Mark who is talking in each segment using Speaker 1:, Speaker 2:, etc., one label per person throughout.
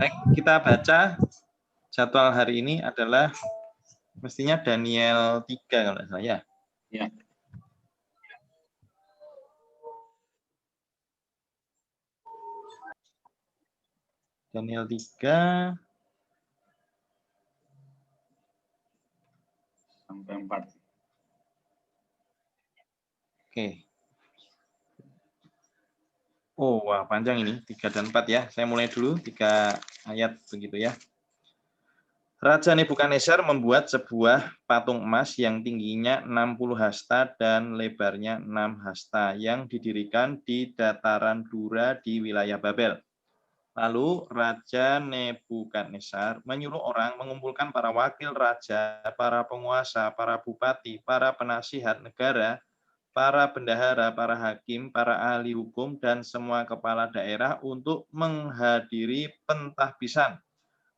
Speaker 1: Baik, kita baca jadwal hari ini adalah mestinya Daniel 3 kalau tidak salah ya.
Speaker 2: Ya.
Speaker 1: Daniel 3
Speaker 2: sampai 4.
Speaker 1: Oke. Oh, wah, panjang ini, 3 dan 4 ya. Saya mulai dulu, 3 ayat begitu ya. Raja Nebukadnezar membuat sebuah patung emas yang tingginya 60 hasta dan lebarnya 6 hasta yang didirikan di dataran Dura di wilayah Babel. Lalu Raja Nebukadnezar menyuruh orang mengumpulkan para wakil raja, para penguasa, para bupati, para penasihat negara, para bendahara, para hakim, para ahli hukum, dan semua kepala daerah untuk menghadiri pentahbisan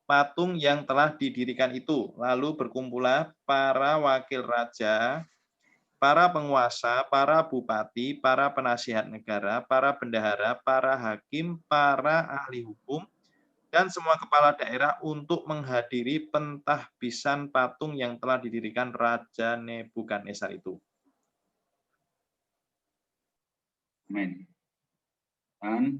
Speaker 1: patung yang telah didirikan itu. Lalu berkumpullah para wakil raja, para penguasa, para bupati, para penasihat negara, para bendahara, para hakim, para ahli hukum, dan semua kepala daerah untuk menghadiri pentahbisan patung yang telah didirikan Raja Nebukadnezar itu.
Speaker 2: Amin. Dan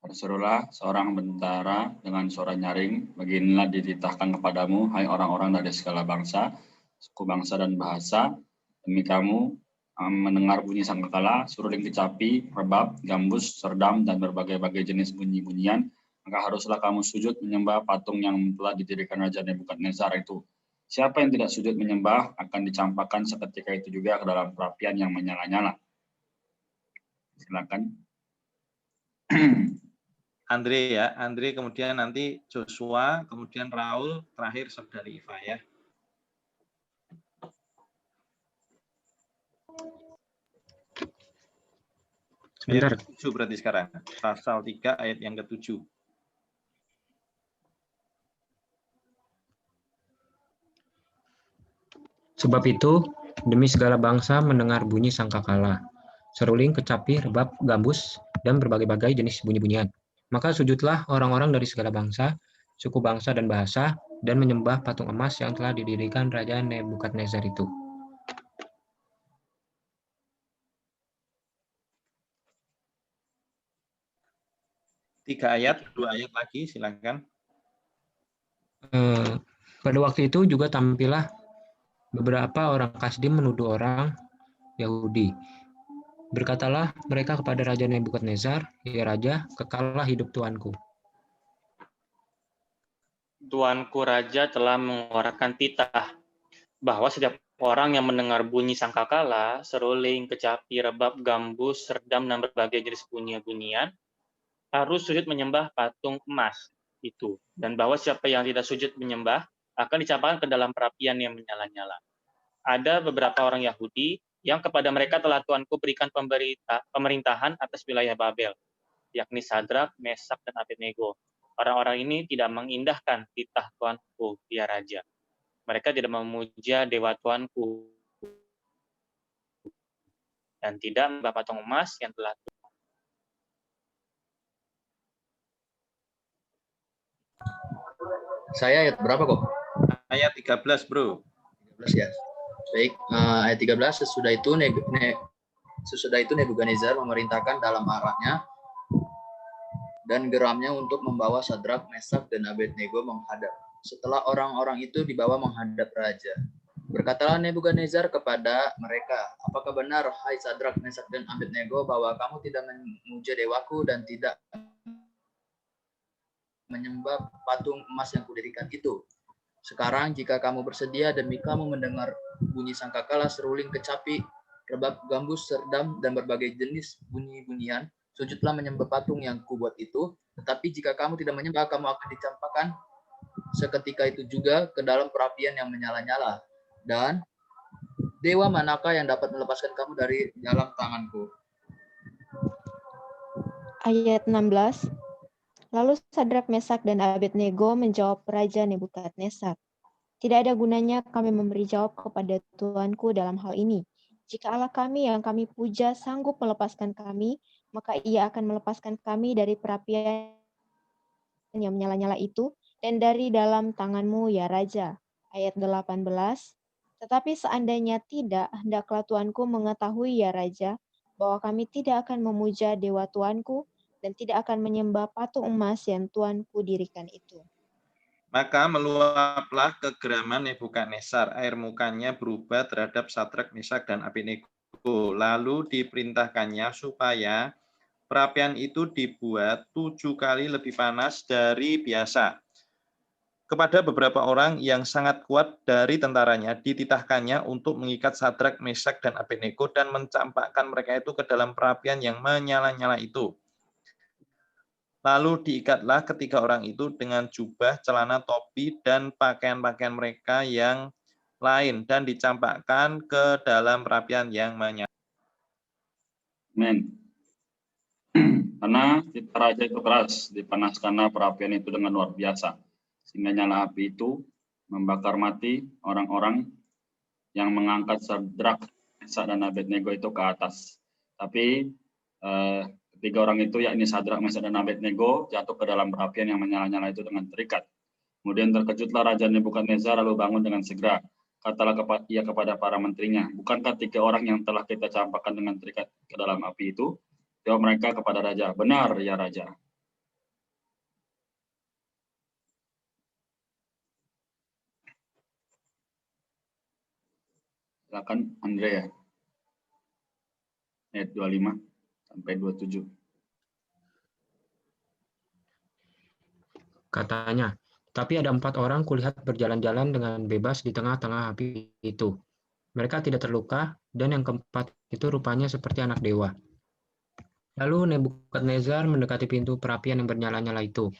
Speaker 2: berserulah seorang bentara dengan suara nyaring, beginilah dititahkan kepadamu, hai orang-orang dari segala bangsa, suku bangsa dan bahasa, demi kamu mendengar bunyi sangkakala, seruling kecapi, rebab, gambus, serdam, dan berbagai-bagai jenis bunyi-bunyian, maka haruslah kamu sujud menyembah patung yang telah didirikan Raja Nebukadnezar itu. Siapa yang tidak sujud menyembah akan dicampakkan seketika itu juga ke dalam perapian yang menyala-nyala. Silakan.
Speaker 1: Andre ya, Andre kemudian nanti Joshua, kemudian Raul, terakhir Saudari Iva ya.
Speaker 3: Sebentar.
Speaker 1: Ayat ke-7 berarti sekarang. Pasal 3 ayat yang ke-7.
Speaker 3: Sebab itu, demi segala bangsa mendengar bunyi sangkakala, seruling, kecapi, rebab, gambus, dan berbagai-bagai jenis bunyi-bunyian. Maka sujudlah orang-orang dari segala bangsa, suku bangsa dan bahasa, dan menyembah patung emas yang telah didirikan Raja Nebukadnezar itu.
Speaker 1: Tiga ayat, 2 ayat lagi, silakan.
Speaker 3: Pada waktu itu juga tampillah beberapa orang Kasdim menuduh orang Yahudi. Berkatalah mereka kepada Raja Nebukadnezar, ya Raja, kekallah hidup Tuanku.
Speaker 4: Tuanku Raja telah mengeluarkan titah bahwa setiap orang yang mendengar bunyi sangkakala, seruling, kecapi, rebab, gambus, serdam, dan berbagai jenis bunyi-bunyian harus sujud menyembah patung emas itu. Dan bahwa siapa yang tidak sujud menyembah akan dicampakkan ke dalam perapian yang menyala-nyala. Ada beberapa orang Yahudi yang kepada mereka telah Tuanku berikan pemerintahan atas wilayah Babel, yakni Sadrak, Mesak, dan Abednego. Orang-orang ini tidak mengindahkan titah Tuanku, dia Raja. Mereka tidak memuja Dewa Tuanku dan tidak menyembah patung emas yang telah
Speaker 5: Saya ayat berapa kok?
Speaker 1: Ayat 13, Bro.
Speaker 5: 13 ya. Baik, ayat 13 sesudah itu Nebukadnezar memerintahkan dalam arahnya dan geramnya untuk membawa Sadrak, Mesak, dan Abednego menghadap. Setelah orang-orang itu dibawa menghadap raja, berkatalah Nebukadnezar kepada mereka, apakah benar, hai Sadrak, Mesak, dan Abednego, bahwa kamu tidak memuja dewaku dan tidak menyembah patung emas yang kudirikan itu? Sekarang jika kamu bersedia demi kamu mendengar bunyi sangkakala, seruling, kecapi, rebab, gambus, serdam, dan berbagai jenis bunyi-bunyian, sujudlah menyembah patung yang kubuat itu. Tetapi jika kamu tidak menyembah, kamu akan dicampakkan seketika itu juga ke dalam perapian yang menyala-nyala. Dan dewa manakah yang dapat melepaskan kamu dari dalam tanganku?
Speaker 6: Ayat 16. Lalu Sadrak, Mesak, dan Abednego menjawab Raja Nebukadnezar, tidak ada gunanya kami memberi jawab kepada Tuanku dalam hal ini. Jika Allah kami yang kami puja sanggup melepaskan kami, maka ia akan melepaskan kami dari perapian yang menyala-nyala itu dan dari dalam tanganmu, ya Raja. Ayat 18. Tetapi seandainya tidak, hendaklah tuanku mengetahui, ya Raja, bahwa kami tidak akan memuja dewa tuanku dan tidak akan menyembah patung emas yang tuanku dirikan itu.
Speaker 1: Maka meluaplah kegeraman Nebukadnezar, air mukanya berubah terhadap Sadrak, Mesak, dan Abednego. Lalu diperintahkannya supaya perapian itu dibuat 7 kali lebih panas dari biasa. Kepada beberapa orang yang sangat kuat dari tentaranya, dititahkannya untuk mengikat Sadrak, Mesak, dan Abednego dan mencampakkan mereka itu ke dalam perapian yang menyala-nyala itu. Lalu diikatlah ketiga orang itu dengan jubah, celana, topi, dan pakaian-pakaian mereka yang lain, dan dicampakkan ke dalam perapian yang menyala.
Speaker 2: Amin. Karena titah raja itu keras, dipanaskanlah perapian itu dengan luar biasa, sehingga nyala api itu membakar mati orang-orang yang mengangkat Sadrak, Mesak, dan Abednego itu ke atas. Tapi ketiga orang itu, yakni Sadrak, Mesak, dan Abednego, jatuh ke dalam perapian yang menyala-nyala itu dengan terikat. Kemudian terkejutlah Raja Nebukadnezar lalu bangun dengan segera. Katalah ia kepada para menterinya, bukankah 3 orang yang telah kita campakkan dengan terikat ke dalam api itu? Jawab mereka kepada Raja, benar ya Raja. Silakan Andrea. Ayat 25 sampai 27.
Speaker 3: Katanya, tapi ada 4 orang kulihat berjalan-jalan dengan bebas di tengah-tengah api itu. Mereka tidak terluka, dan yang keempat itu rupanya seperti anak dewa. Lalu Nebukadnezar mendekati pintu perapian yang bernyala-nyala itu.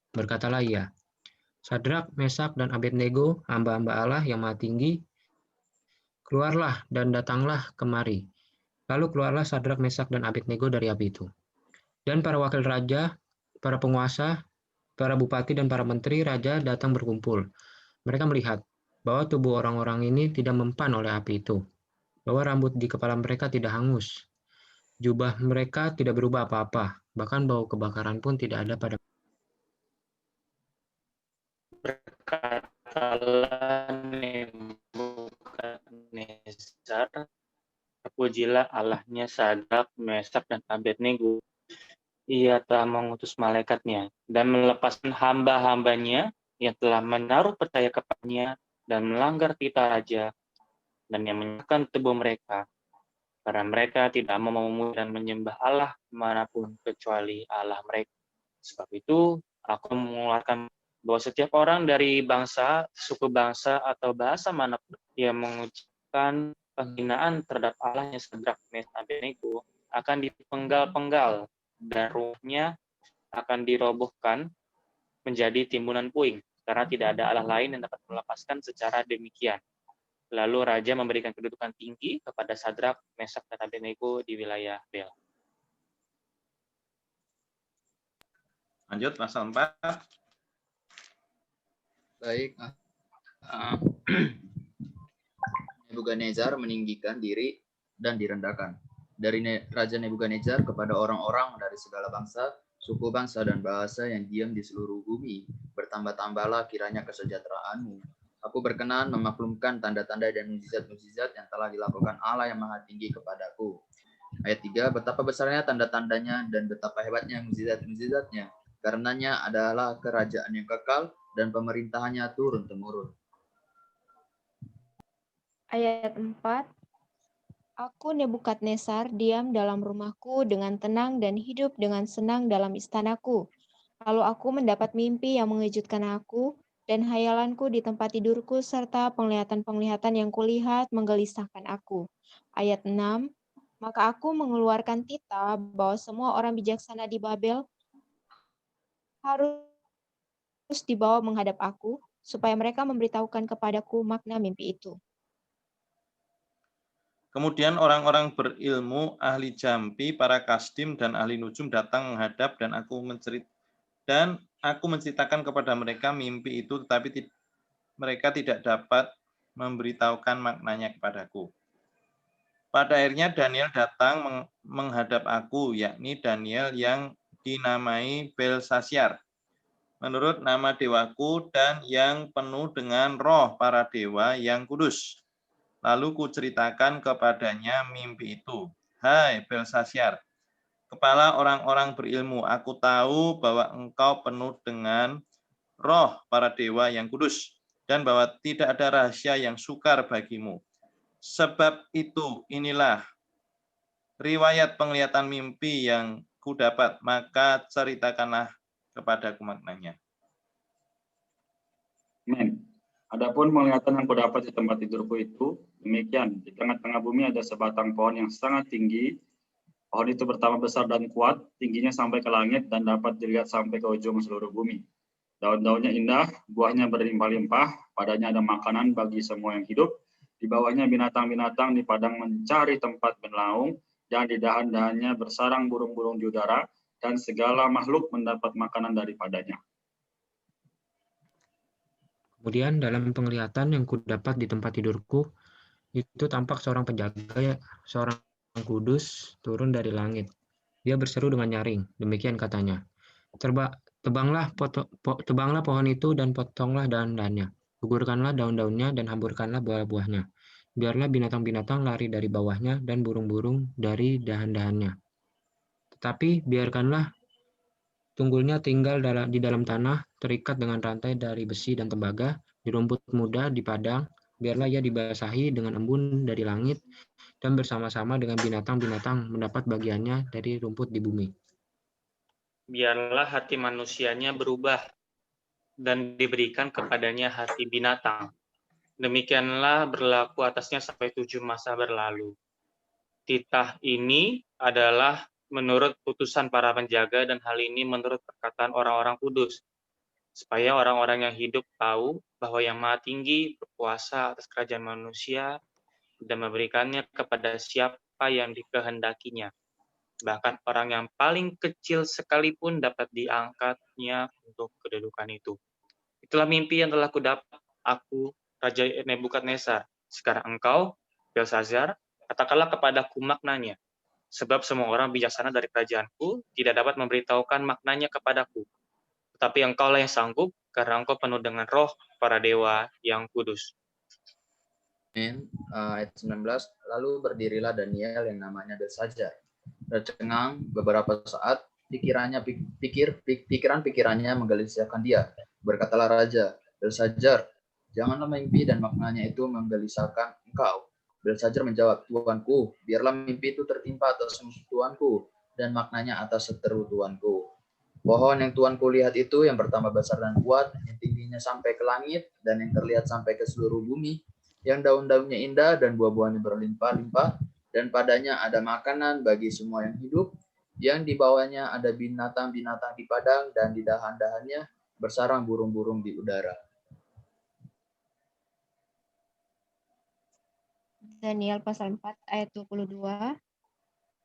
Speaker 3: Berkatalah ia, Sadrak, Mesak, dan Abednego, hamba-hamba Allah yang Maha Tinggi, keluarlah dan datanglah kemari. Lalu keluarlah Sadrak, Mesak, dan Abednego dari api itu. Dan para wakil raja, para penguasa, para bupati, dan para menteri raja datang berkumpul. Mereka melihat bahwa tubuh orang-orang ini tidak mempan oleh api itu, bahwa rambut di kepala mereka tidak hangus, jubah mereka tidak berubah apa-apa, bahkan bau kebakaran pun tidak ada pada.
Speaker 4: Berkatalah Nebukadnezar, terpujilah Allahnya Sadrak, Mesak, dan Abednego. Ia telah mengutus malaikatnya dan melepaskan hamba-hambanya yang telah menaruh percaya kepadanya dan melanggar titah raja, dan yang menyerahkan tubuh mereka, karena mereka tidak mau memuja dan menyembah Allah manapun kecuali Allah mereka. Sebab itu, aku mengeluarkan bahwa setiap orang dari bangsa, suku bangsa, atau bahasa manapun yang mengucapkan penghinaan terhadap Allahnya Sadrak, Mesak, Abednego akan dipenggal-penggal dan rumahnya akan dirobohkan menjadi timbunan puing, karena tidak ada Allah lain yang dapat melepaskan secara demikian. Lalu Raja memberikan kedudukan tinggi kepada Sadrak, Mesak, dan Abednego di wilayah Bel.
Speaker 1: Lanjut, pasal 4.
Speaker 5: Baik. Nebukadnezar meninggikan diri dan direndahkan. Dari Raja Nebukadnezar kepada orang-orang dari segala bangsa, suku bangsa, dan bahasa yang diam di seluruh bumi, bertambah-tambahlah kiranya kesejahteraanmu. Aku berkenan memaklumkan tanda-tanda dan mukjizat-mukjizat yang telah dilakukan Allah yang Maha Tinggi kepadaku. Ayat 3, betapa besarnya tanda-tandanya dan betapa hebatnya mukjizat-mukjizatnya. Karenanya adalah kerajaan yang kekal dan pemerintahannya turun-temurun.
Speaker 6: Ayat 4. Aku Nebukadnezar diam dalam rumahku dengan tenang dan hidup dengan senang dalam istanaku. Lalu aku mendapat mimpi yang mengejutkan aku, dan hayalanku di tempat tidurku serta penglihatan-penglihatan yang kulihat menggelisahkan aku. Ayat 6. Maka aku mengeluarkan titah bahwa semua orang bijaksana di Babel harus dibawa menghadap aku, supaya mereka memberitahukan kepadaku makna mimpi itu.
Speaker 1: Kemudian orang-orang berilmu, ahli jampi, para kasdim, dan ahli nujum datang menghadap, dan aku menceritakan kepada mereka mimpi itu, tetapi mereka tidak dapat memberitahukan maknanya kepadaku. Pada akhirnya Daniel datang menghadap aku, yakni Daniel yang dinamai Belsasyar. menurut nama dewaku dan yang penuh dengan roh para dewa yang kudus. Lalu kuceritakan kepadanya mimpi itu. Hai Belshazzar, kepala orang-orang berilmu, aku tahu bahwa engkau penuh dengan roh para dewa yang kudus, dan bahwa tidak ada rahasia yang sukar bagimu. Sebab itu inilah riwayat penglihatan mimpi yang kudapat, maka ceritakanlah kepadaku maknanya.
Speaker 2: Amin. Adapun penglihatan yang kudapat di tempat tidurku itu, demikian. Di tengah-tengah bumi ada sebatang pohon yang sangat tinggi. Pohon itu bertambah besar dan kuat, tingginya sampai ke langit dan dapat dilihat sampai ke ujung seluruh bumi. Daun-daunnya indah, buahnya berlimpah-limpah, padanya ada makanan bagi semua yang hidup. Di bawahnya binatang-binatang di padang mencari tempat bernaung, dan di dahan-dahannya bersarang burung-burung di udara, dan segala makhluk mendapat makanan daripadanya.
Speaker 3: Kemudian dalam penglihatan yang kudapat di tempat tidurku, itu tampak seorang penjaga, seorang kudus turun dari langit. Dia berseru dengan nyaring, demikian katanya, tebanglah pohon itu dan potonglah dahan-dahannya, gugurkanlah daun-daunnya dan hamburkanlah buah-buahnya. Biarlah binatang-binatang lari dari bawahnya dan burung-burung dari dahan-dahannya. Tetapi biarkanlah tunggulnya tinggal di dalam tanah, terikat dengan rantai dari besi dan tembaga, di rumput muda di padang, biarlah ia dibasahi dengan embun dari langit, dan bersama-sama dengan binatang-binatang mendapat bagiannya dari rumput di bumi.
Speaker 4: Biarlah hati manusianya berubah, dan diberikan kepadanya hati binatang. Demikianlah berlaku atasnya sampai 7 masa berlalu. Titah ini adalah menurut putusan para penjaga, dan hal ini menurut perkataan orang-orang kudus, supaya orang-orang yang hidup tahu bahwa Yang Maha Tinggi berkuasa atas kerajaan manusia dan memberikannya kepada siapa yang dikehendakinya. Bahkan orang yang paling kecil sekalipun dapat diangkatnya untuk kedudukan itu. Itulah mimpi yang telah kudapat aku, Raja Nebukadnezar. Sekarang engkau, Belshazzar, katakanlah kepadaku maknanya. Sebab semua orang bijaksana dari kerajaanku tidak dapat memberitahukan maknanya kepadaku. Tetapi engkaulah yang sanggup, karena engkau penuh dengan roh para dewa yang kudus.
Speaker 5: Ayat 19, lalu berdirilah Daniel yang namanya Belshazzar. Tercengang beberapa saat, pikiran-pikirannya menggelisahkan dia. Berkatalah Raja, Belshazzar, janganlah mimpi dan maknanya itu menggelisahkan engkau. Belshazzar menjawab, Tuanku, biarlah mimpi itu tertimpa atas musuh Tuanku, dan maknanya atas seteru Tuanku. Pohon yang Tuanku lihat itu yang bertambah besar dan kuat, yang tingginya sampai ke langit, dan yang terlihat sampai ke seluruh bumi, yang daun-daunnya indah dan buah-buahnya berlimpah-limpah, dan padanya ada makanan bagi semua yang hidup, yang di bawahnya ada binatang-binatang di padang, dan di dahan-dahannya bersarang burung-burung di udara.
Speaker 6: Daniel pasal 4 ayat 22.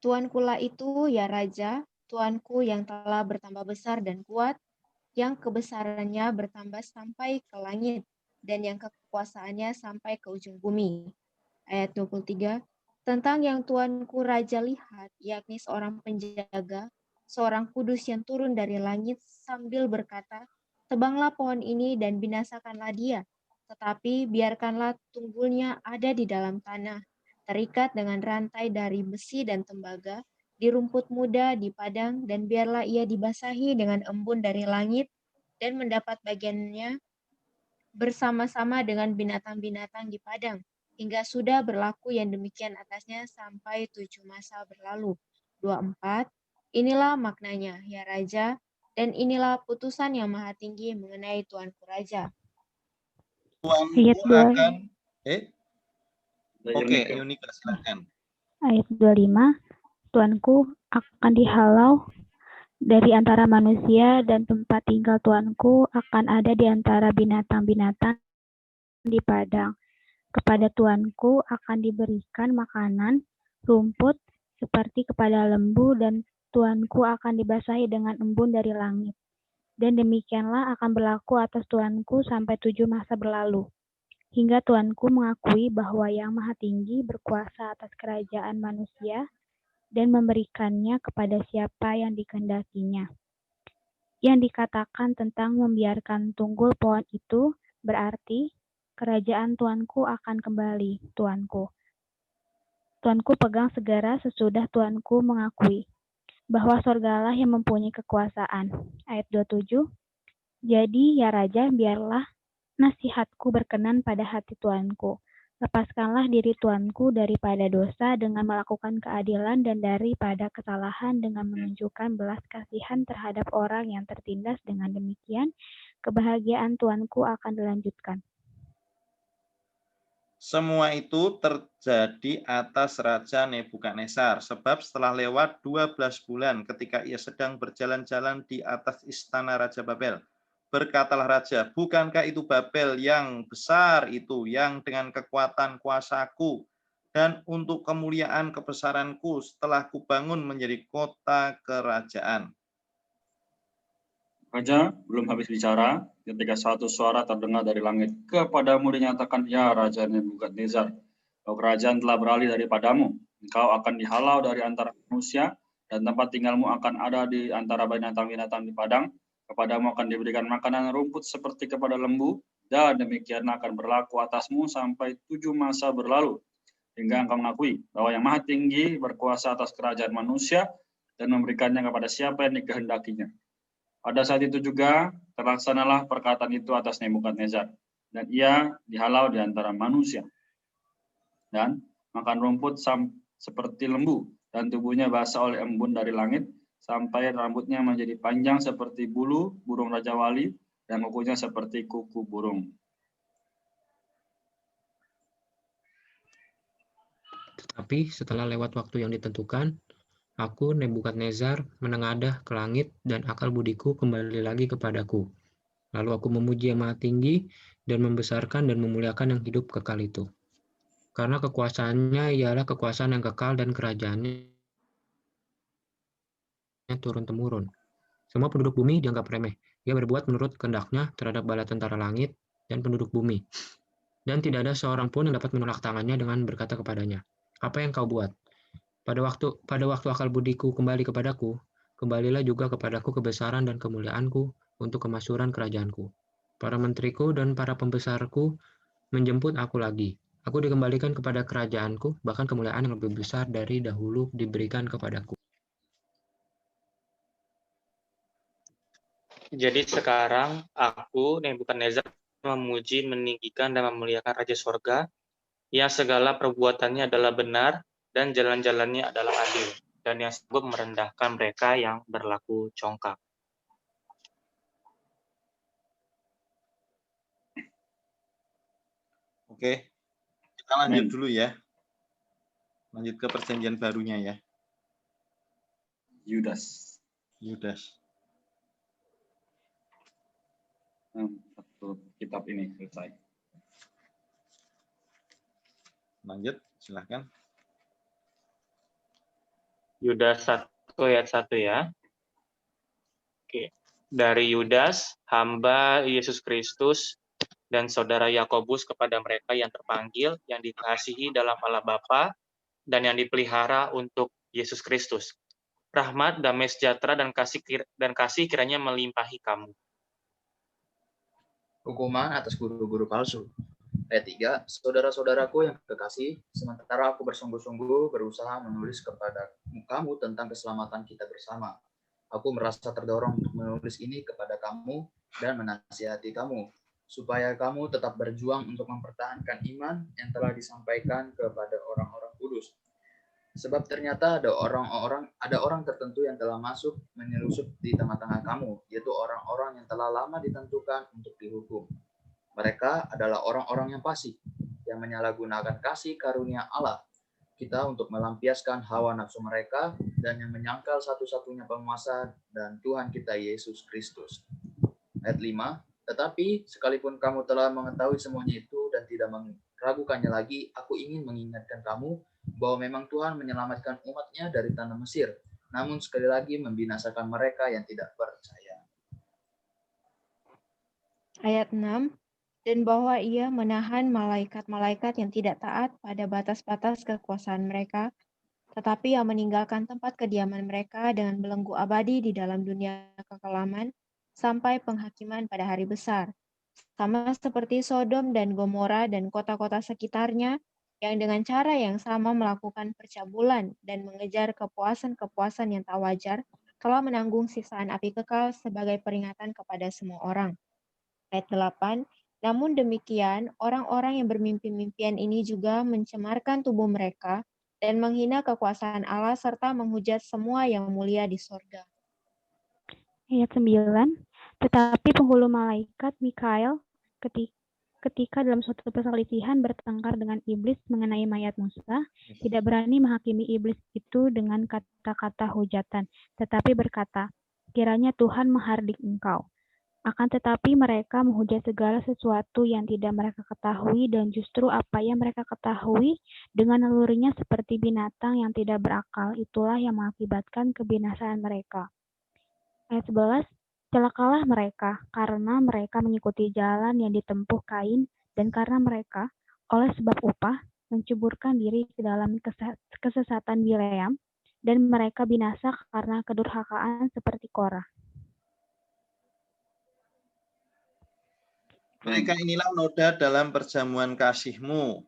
Speaker 6: Tuankulah itu ya Raja, Tuanku yang telah bertambah besar dan kuat, yang kebesarannya bertambah sampai ke langit, dan yang kekuasaannya sampai ke ujung bumi. Ayat 23. Tentang yang Tuanku Raja lihat, yakni seorang penjaga, seorang kudus yang turun dari langit sambil berkata, tebanglah pohon ini dan binasakanlah dia, tetapi biarkanlah tunggulnya ada di dalam tanah, terikat dengan rantai dari besi dan tembaga, di rumput muda di padang, dan biarlah ia dibasahi dengan embun dari langit, dan mendapat bagiannya bersama-sama dengan binatang-binatang di padang, hingga sudah berlaku yang demikian atasnya sampai 7 masa berlalu. 24. Inilah maknanya, ya Raja, dan inilah putusan yang Maha Tinggi mengenai Tuanku Raja.
Speaker 1: Tuanku akan Oke,
Speaker 2: Yunika.
Speaker 1: Yunika silakan.
Speaker 7: Ayat 25, Tuanku akan dihalau dari antara manusia dan tempat tinggal Tuanku akan ada di antara binatang-binatang di padang. Kepada Tuanku akan diberikan makanan, rumput, seperti kepada lembu, dan Tuanku akan dibasahi dengan embun dari langit. Dan demikianlah akan berlaku atas Tuanku sampai 7 masa berlalu. Hingga Tuanku mengakui bahwa Yang Maha Tinggi berkuasa atas kerajaan manusia dan memberikannya kepada siapa yang dikehendakinya. Yang dikatakan tentang membiarkan tunggul pohon itu berarti kerajaan Tuanku akan kembali, Tuanku. Tuanku pegang segera sesudah Tuanku mengakui bahwa sorgalah yang mempunyai kekuasaan. Ayat 27. Jadi ya Raja, biarlah nasihatku berkenan pada hati Tuanku. Lepaskanlah diri Tuanku daripada dosa dengan melakukan keadilan dan daripada kesalahan dengan menunjukkan belas kasihan terhadap orang yang tertindas. Dengan demikian, kebahagiaan Tuanku akan dilanjutkan.
Speaker 1: Semua itu terjadi atas Raja Nebukadnezar, sebab setelah lewat 12 bulan ketika ia sedang berjalan-jalan di atas istana Raja Babel, berkatalah Raja, bukankah itu Babel yang besar itu, yang dengan kekuatan kuasaku dan untuk kemuliaan kebesaranku setelah kubangun menjadi kota kerajaan.
Speaker 2: Raja belum habis bicara ketika satu suara terdengar dari langit. Kepadamu dinyatakan, ya Raja Nebukadnezar, bahwa kerajaan telah beralih daripadamu. Engkau akan dihalau dari antara manusia, dan tempat tinggalmu akan ada di antara binatang-binatang di padang. Kepadamu akan diberikan makanan rumput seperti kepada lembu, dan demikian akan berlaku atasmu sampai 7 masa berlalu. Hingga engkau mengakui bahwa yang maha tinggi berkuasa atas kerajaan manusia, dan memberikannya kepada siapa yang dikehendakinya. Pada saat itu juga terlaksanalah perkataan itu atas Nebukadnezar, dan ia dihalau di antara manusia, dan makan rumput seperti lembu, dan tubuhnya basah oleh embun dari langit, sampai rambutnya menjadi panjang seperti bulu burung Raja Wali, dan kukunya seperti kuku burung.
Speaker 3: Tetapi setelah lewat waktu yang ditentukan, aku, Nebukadnezar, menengadah ke langit, dan akal budiku kembali lagi kepadaku. Lalu aku memuji Yang Maha Tinggi, dan membesarkan dan memuliakan yang hidup kekal itu. Karena kekuasaannya ialah kekuasaan yang kekal, dan kerajaannya turun-temurun. Semua penduduk bumi dianggap remeh. Ia berbuat menurut kehendaknya terhadap bala tentara langit dan penduduk bumi. Dan tidak ada seorang pun yang dapat menolak tangannya dengan berkata kepadanya, apa yang kau buat? Pada waktu akal budiku kembali kepadaku, kembalilah juga kepadaku kebesaran dan kemuliaanku untuk kemasyhuran kerajaanku. Para menteriku dan para pembesarku menjemput aku lagi. Aku dikembalikan kepada kerajaanku, bahkan kemuliaan yang lebih besar dari dahulu diberikan kepadaku.
Speaker 4: Jadi sekarang aku, Nebukadnezar, memuji, meninggikan, dan memuliakan Raja Sorga, yang segala perbuatannya adalah benar, dan jalan-jalannya adalah adil, dan yang sanggup merendahkan mereka yang berlaku congkak.
Speaker 1: Oke, kita lanjut dulu ya. Lanjut ke perjanjian barunya ya.
Speaker 2: Yudas. Satu kitab ini selesai.
Speaker 1: Lanjut, silahkan.
Speaker 4: Yudas 1 ayat 1 ya. Oke. Dari Yudas, hamba Yesus Kristus, dan saudara Yakobus kepada mereka yang terpanggil, yang dikasihi dalam Allah Bapa, dan yang dipelihara untuk Yesus Kristus. Rahmat, damai sejahtera, dan kasih kiranya melimpahi kamu.
Speaker 5: Hukuman atas guru-guru palsu. Ayat 3, saudara-saudaraku yang kekasih, sementara aku bersungguh-sungguh berusaha menulis kepada kamu tentang keselamatan kita bersama. Aku merasa terdorong untuk menulis ini kepada kamu dan menasihati kamu, supaya kamu tetap berjuang untuk mempertahankan iman yang telah disampaikan kepada orang-orang kudus. Sebab ternyata ada orang tertentu yang telah masuk menyelusup di tengah-tengah kamu, yaitu orang-orang yang telah lama ditentukan untuk dihukum. Mereka adalah orang-orang yang fasik, yang menyalahgunakan kasih karunia Allah kita untuk melampiaskan hawa nafsu mereka, dan yang menyangkal satu-satunya penguasa dan Tuhan kita Yesus Kristus. Ayat 5, tetapi sekalipun kamu telah mengetahui semuanya itu dan tidak meragukannya lagi, aku ingin mengingatkan kamu bahwa memang Tuhan menyelamatkan umatnya dari tanah Mesir, namun sekali lagi membinasakan mereka yang tidak percaya.
Speaker 6: Ayat 6, dan bahwa ia menahan malaikat-malaikat yang tidak taat pada batas-batas kekuasaan mereka, tetapi yang meninggalkan tempat kediaman mereka dengan belenggu abadi di dalam dunia kekelaman, sampai penghakiman pada hari besar. Sama seperti Sodom dan Gomora dan kota-kota sekitarnya yang dengan cara yang sama melakukan percabulan dan mengejar kepuasan-kepuasan yang tak wajar, telah menanggung siksaan api kekal sebagai peringatan kepada semua orang. Ayat 8, namun demikian, orang-orang yang bermimpi-mimpian ini juga mencemarkan tubuh mereka dan menghina kekuasaan Allah serta menghujat semua yang mulia di sorga.
Speaker 7: Ayat 9, tetapi penghulu malaikat Mikael ketika dalam suatu perselisihan bertengkar dengan iblis mengenai mayat Musa, tidak berani menghakimi iblis itu dengan kata-kata hujatan, tetapi berkata, kiranya Tuhan menghardik engkau. Akan tetapi mereka menghujat segala sesuatu yang tidak mereka ketahui dan justru apa yang mereka ketahui dengan nalurinya seperti binatang yang tidak berakal, itulah yang mengakibatkan kebinasaan mereka. Ayat 11, celakalah mereka karena mereka mengikuti jalan yang ditempuh Kain dan karena mereka oleh sebab upah menceburkan diri ke dalam kesesatan Bileam dan mereka binasa karena kedurhakaan seperti Korah.
Speaker 1: Mereka inilah noda dalam perjamuan kasih-Mu,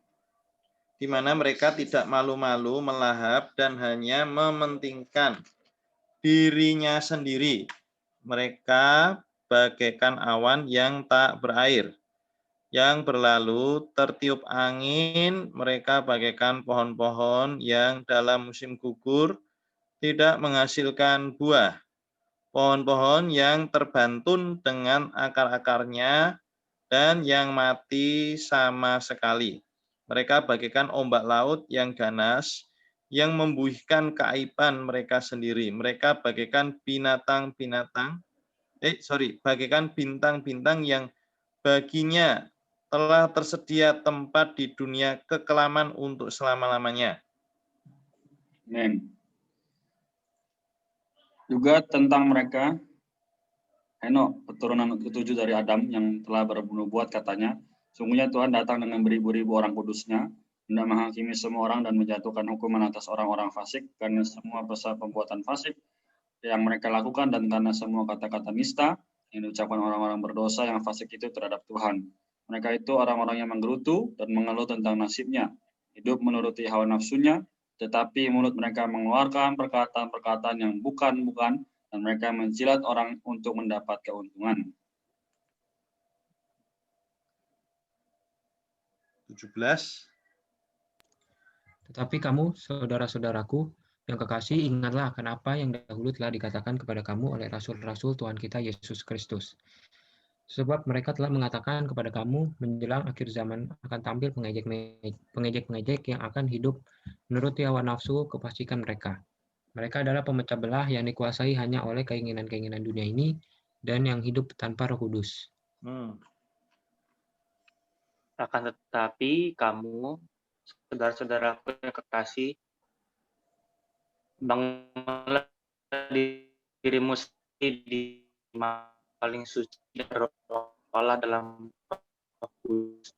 Speaker 1: di mana mereka tidak malu-malu melahap dan hanya mementingkan dirinya sendiri. Mereka bagaikan awan yang tak berair, yang berlalu tertiup angin. Mereka bagaikan pohon-pohon yang dalam musim gugur tidak menghasilkan buah, pohon-pohon yang terbantun dengan akar-akarnya dan yang mati sama sekali. Mereka bagaikan ombak laut yang ganas, yang membuihkan keaiban mereka sendiri. Mereka bagaikan bagaikan bintang-bintang yang baginya telah tersedia tempat di dunia kekelaman untuk selama-lamanya.
Speaker 2: Amin. Juga tentang mereka, Henok, keturunan ketujuh dari Adam yang telah bernubuat katanya, sungguhnya Tuhan datang dengan beribu-ribu orang kudusnya, hendak menghakimi semua orang dan menjatuhkan hukuman atas orang-orang fasik karena semua besar perbuatan fasik yang mereka lakukan dan karena semua kata-kata nista yang diucapkan orang-orang berdosa yang fasik itu terhadap Tuhan. Mereka itu orang-orang yang menggerutu dan mengeluh tentang nasibnya, hidup menuruti hawa nafsunya, tetapi mulut mereka mengeluarkan perkataan-perkataan yang bukan-bukan, dan mereka menjilat orang untuk mendapat keuntungan.
Speaker 1: 17.
Speaker 3: Tetapi kamu, saudara-saudaraku, yang kekasih, ingatlah akan apa yang dahulu telah dikatakan kepada kamu oleh rasul-rasul Tuhan kita Yesus Kristus. Sebab mereka telah mengatakan kepada kamu, menjelang akhir zaman akan tampil pengejek-pengejek yang akan hidup menurut hawa nafsu kefasikan mereka. Mereka adalah pemecah belah yang dikuasai hanya oleh keinginan-keinginan dunia ini dan yang hidup tanpa Roh Kudus.
Speaker 4: Akan tetapi kamu, saudara-saudaraku yang kekasih, bangunlah dirimu sendiri di paling suci dan Roh Allah dalam Roh Kudus.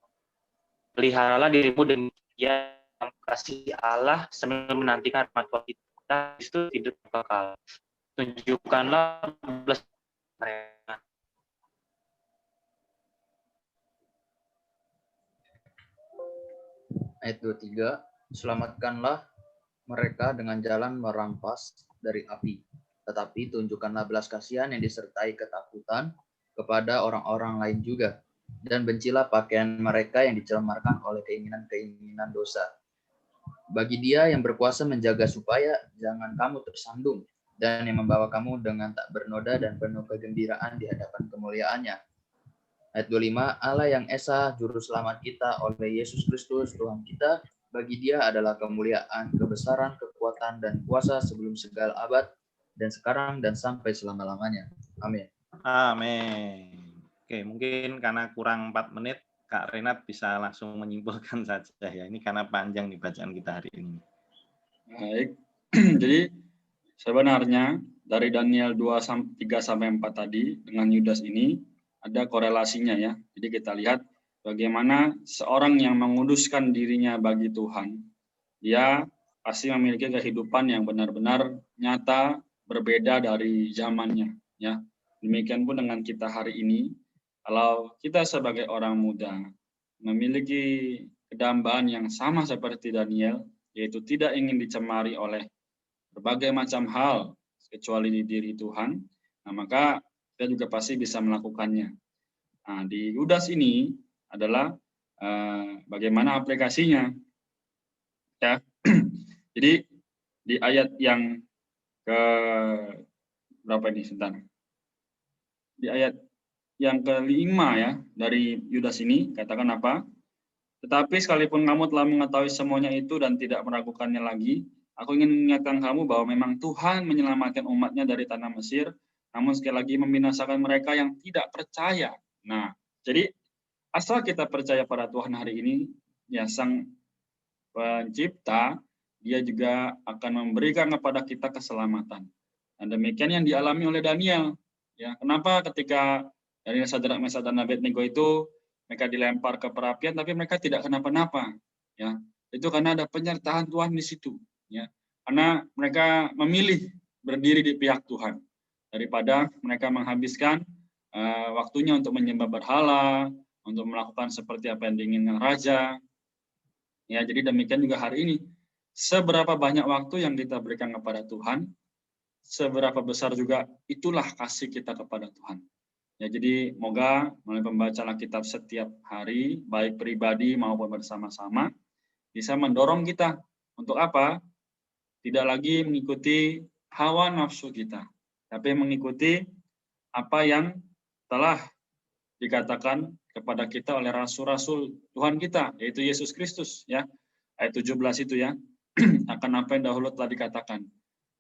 Speaker 4: Peliharalah dirimu demikian dalam kasih Allah sambil menantikan rahmat Tuhan kita itu hidup kekal. Tunjukkanlah belas mereka.
Speaker 5: Ayat 23, selamatkanlah mereka dengan jalan merampas dari api, tetapi tunjukkanlah belas kasihan yang disertai ketakutan kepada orang-orang lain juga, dan bencilah pakaian mereka yang dicemarkan oleh keinginan-keinginan dosa. Bagi Dia yang berkuasa menjaga supaya jangan kamu tersandung, dan yang membawa kamu dengan tak bernoda dan penuh kegembiraan di hadapan kemuliaannya. Ayat 25, Allah yang Esa, Juru Selamat kita oleh Yesus Kristus, Tuhan kita, bagi Dia adalah kemuliaan, kebesaran, kekuatan, dan kuasa sebelum segala abad, dan sekarang dan sampai selama-lamanya. Amin.
Speaker 1: Amin. Oke, mungkin karena kurang 4 menit, Kak Renat bisa langsung menyimpulkan saja ya. Ini karena panjang nih bacaan kita hari ini.
Speaker 2: Baik, jadi sebenarnya dari Daniel 3-4 tadi dengan Yudas ini ada korelasinya ya. Jadi kita lihat bagaimana seorang yang menguduskan dirinya bagi Tuhan, dia pasti memiliki kehidupan yang benar-benar nyata, berbeda dari zamannya ya. Demikian pun dengan kita hari ini, kalau kita sebagai orang muda memiliki kedambaan yang sama seperti Daniel, yaitu tidak ingin dicemari oleh berbagai macam hal kecuali di diri Tuhan, nah maka kita juga pasti bisa melakukannya. Nah, di Yudas ini adalah bagaimana aplikasinya. Ya. Jadi di ayat yang ke berapa ini sebentar? Di ayat yang kelima ya dari Yudas ini katakan apa? Tetapi sekalipun kamu telah mengetahui semuanya itu dan tidak meragukannya lagi, aku ingin mengingatkan kamu bahwa memang Tuhan menyelamatkan umatnya dari tanah Mesir, namun sekali lagi membinasakan mereka yang tidak percaya. Nah, jadi asal kita percaya pada Tuhan hari ini, ya Sang Pencipta, Dia juga akan memberikan kepada kita keselamatan. Dan demikian yang dialami oleh Daniel. Ya, kenapa ketika dari Sadrak, Mesak, dan Abednego itu mereka dilempar ke perapian, tapi mereka tidak kenapa-napa. Ya, itu karena ada penyertaan Tuhan di situ. Ya, karena mereka memilih berdiri di pihak Tuhan daripada mereka menghabiskan waktunya untuk menyembah berhala, untuk melakukan seperti apa yang diinginkan raja. Ya, jadi demikian juga hari ini. Seberapa banyak waktu yang kita berikan kepada Tuhan, seberapa besar juga itulah kasih kita kepada Tuhan. Ya, jadi moga melalui pembacaan Alkitab setiap hari, baik pribadi maupun bersama-sama, bisa mendorong kita untuk apa? Tidak lagi mengikuti hawa nafsu kita, tapi mengikuti apa yang telah dikatakan kepada kita oleh rasul-rasul Tuhan kita, yaitu Yesus Kristus. Ya, ayat 17 itu ya, akan apa yang dahulu telah dikatakan.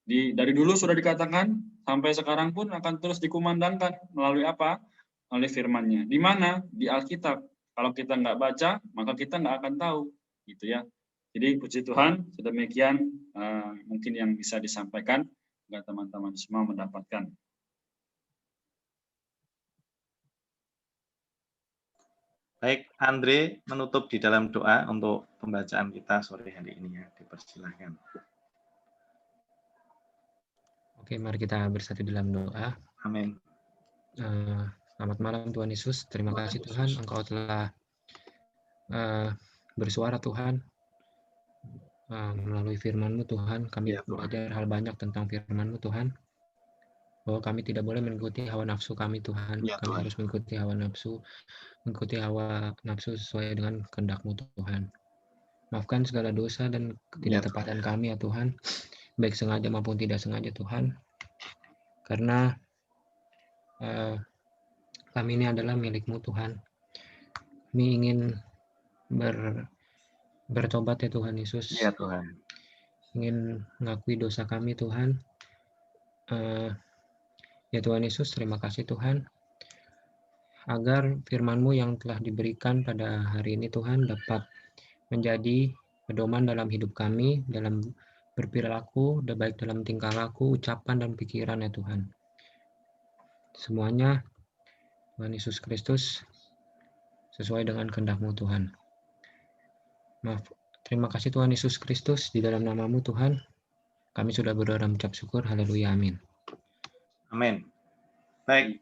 Speaker 2: Dari dulu sudah dikatakan, sampai sekarang pun akan terus dikumandangkan melalui apa? Melalui firman-Nya. Di mana? Di Alkitab. Kalau kita nggak baca, maka kita nggak akan tahu. Gitu ya. Jadi puji Tuhan, sedemikian mungkin yang bisa disampaikan agar teman-teman semua mendapatkan.
Speaker 1: Baik, Andre menutup di dalam doa untuk pembacaan kita sore hari ini ya. Dipersilahkan.
Speaker 3: Oke, mari kita bersatu dalam doa.
Speaker 1: Amin.
Speaker 3: Selamat malam Tuhan Yesus. Terima kasih Tuhan, Engkau telah bersuara Tuhan. Melalui firman-Mu Tuhan, kami belajar hal banyak tentang firman-Mu Tuhan. Bahwa kami tidak boleh mengikuti hawa nafsu kami Tuhan. Kami harus mengikuti hawa nafsu sesuai dengan kehendak-Mu Tuhan. Maafkan segala dosa dan ketidaktepatan kami ya Tuhan, baik sengaja maupun tidak sengaja Tuhan. Karena kami ini adalah milik-Mu Tuhan. Kami ingin bertobat ya Tuhan Yesus.
Speaker 1: Ya Tuhan.
Speaker 3: Ingin mengakui dosa kami Tuhan. Ya Tuhan Yesus, terima kasih Tuhan. Agar firman-Mu yang telah diberikan pada hari ini Tuhan dapat menjadi pedoman dalam hidup kami, dalam berperilaku, baik dalam tingkah laku, ucapan, dan pikiran ya Tuhan. Semuanya Tuhan Yesus Kristus sesuai dengan kehendak-Mu Tuhan. Terima kasih Tuhan Yesus Kristus, di dalam nama-Mu Tuhan, kami sudah berdoa dan mengucap syukur. Haleluya, amin.
Speaker 1: Amin. Baik,